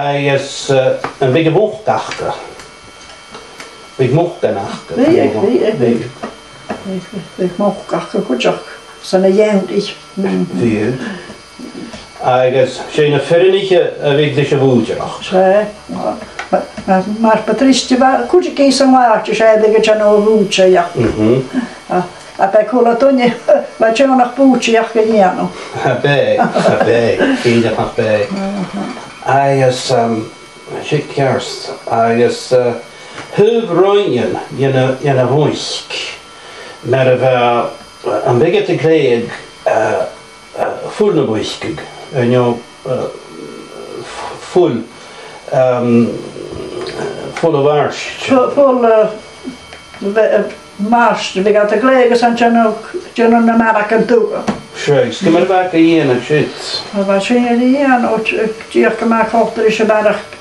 Agus an big bóchtachta. Big móchtanachta. Big móchtachta goedjach. Zijn een jendich. Vier. Agus sé na ferrinige a big de shavújarach. Sé. Maar Patricia var goedje kees aan waardje zei dat je nou roetje ja. A bij Colatonje, maar je nog boetje ja geniano. Bij. Kinder nog bij. Agus sé kerst. Agus huvroinjen jena hoisk. Maar an big te kreeg full na boiskig. En jou full full of arsch. Full marsch, we gaan te klegen zijn je nog naar marag en toe. Schrijf, kom maar back hier en shit. Wat zijn jullie hier? Nou, je gemaakt achter is een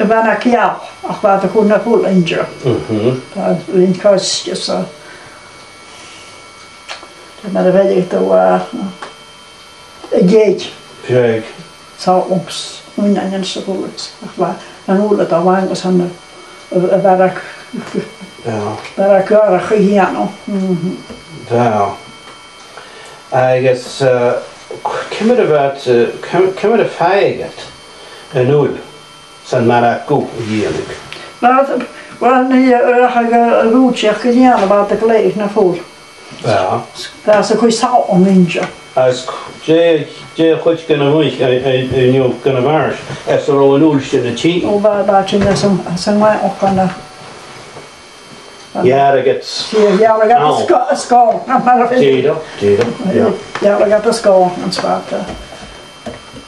marag ja. Ach, wat een goede full inje. Dat in kastjes zo. Maar dan weet ik toch een jeetje. Schrijf. Zo ons, nu en zo goed. Ach, wat een hoe dat lang was aan de marag. Daar kan je hier nog. Wow. Agus cymryd y ffaiget yn ŵl sy'n marag gw hienig. Wel, ni ydych rwtiach yn iawn about y gleich na ffwl. Ja. Daar is een goeie saal om inja. As je goed kunnen wijk en je kunnen waars. Is er al een oeltje in de tien. O, waar je net zo'n mij ook kan. Ja, dat gaat. Ja, dat gaat de school. Tjeder. Ja, dat gaat de school. En zwart.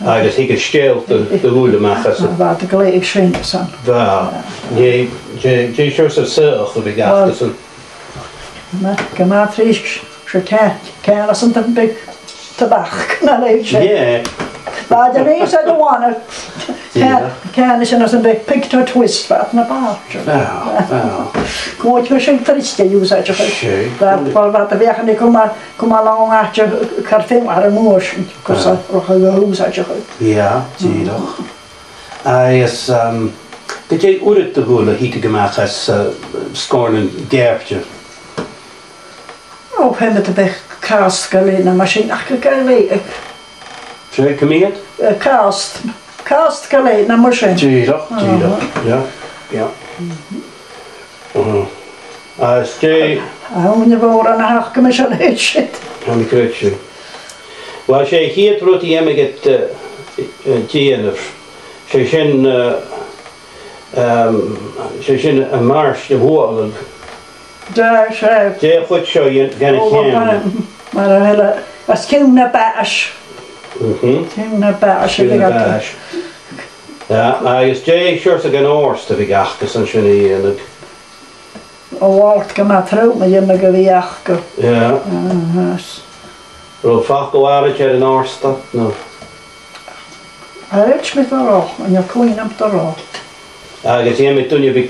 Agus ik gesteeld de woede maken. Waar de gleich schenken zijn. Ja. Je shows het zelf de begaafden. Maar gemaakt is kan dat een beetje tabak. Ja. Maar de rest uit de wanne kan is een beetje picture twist wat naar buiten. Ja. Goed, we zijn trieste je zei je. Dat wat de weg en kom maar lang uit je café maar een moos. Kus ook een huis uit je. Ja, zie je toch. Hij is dat jij ooit te horen hier gemaakt als scoren geertje. Op hem met de kaast geleden machine achtergelegen. Zeg kom je het? Kaast geleden machine. Zie je toch? Ja. Als jij Hoe woorden naar haar commissie shit. aan de kruisje. Wel jij hier trots die hem het tiener. Zij zijn een mars de woorden. Daar schrijft. Jij goed zo je gaan het maar dan hele was geen naar baas. Geen naar baas. Ja, is jij short gaan oors te begachten zijn je en het. Wordt gemaakt trouw met je met gewicht. Ja. Wel vaak waren je een oors dat nou. Hij is met de rol en je kon hem te rol. Agus je met toen je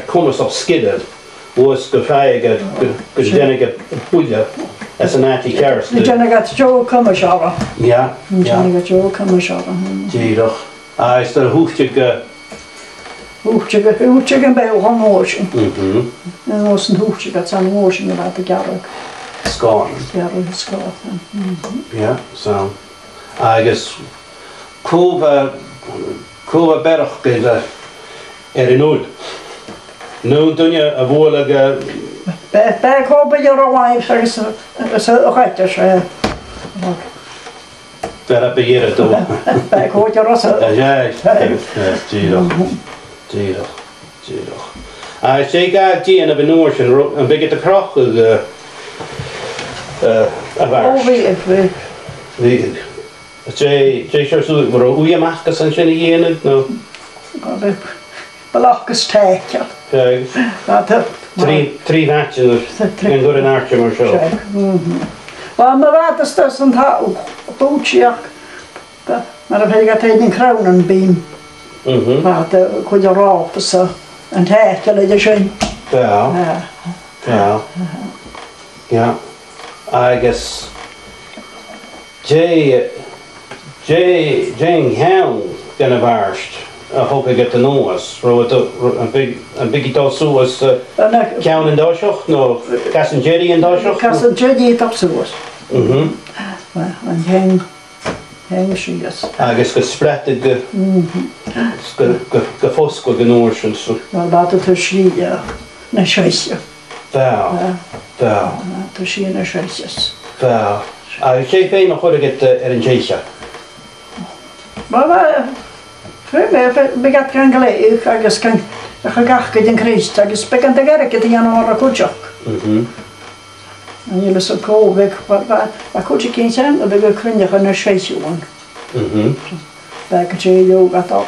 kommes op skidden. Was gefeiget gedenige poeja. As een anti-kerst. Die gaat zo komen schalen. Ja. Die gaat zo komen schalen. Zie toch. Is er hoefje Hoefje een bij gaan motion. En dan was een hoefje dat zijn motion dat ik jaren. Scorn. Jaren scorn. Ja, zo. Agus Kuva berg is in nul. Nu doen je een woordelijke. Bij kopen je rooi zeggen ze rijtjes. Daar heb je hier het door. Bij koop je rosse. Ja, zie toch. Als je gaat die in de benoorschen, een beetje te krachtig Oh, wie. Jij zou zo voor hoe je mag dat zijn hier in nou. Belachelijk steekje. Drie vatjes en goed een aardje maar zo. Maar wat is dat een hou? Bootje. Maar dan heb je altijd een kronenbeam. Maar dan kun je rapen zo. En het heet je zien. Ja. I guess Jane Hound gan a bharst. I hope I get to know us. A big dosú was Count in Doshoch? No, Cass and Jetty in Doshoch? Cass and Jetty dosúas. An hang sigas. Agus go spratted go fosco gan ocean. Well, that to she na scheisse. Wow. To she na scheisses. Wow. Sé fé a chud get an Mhìcheil. Well, begat gan gleich agus gan gachgyd yn Christ agus began dy gerrig ydy gan o'r cwtioch. Yn yw'n sy'n cofig, a cwtioch yn sen, a beg y cwyndiach yn y Schweiz yw. Beg y tre yw gato.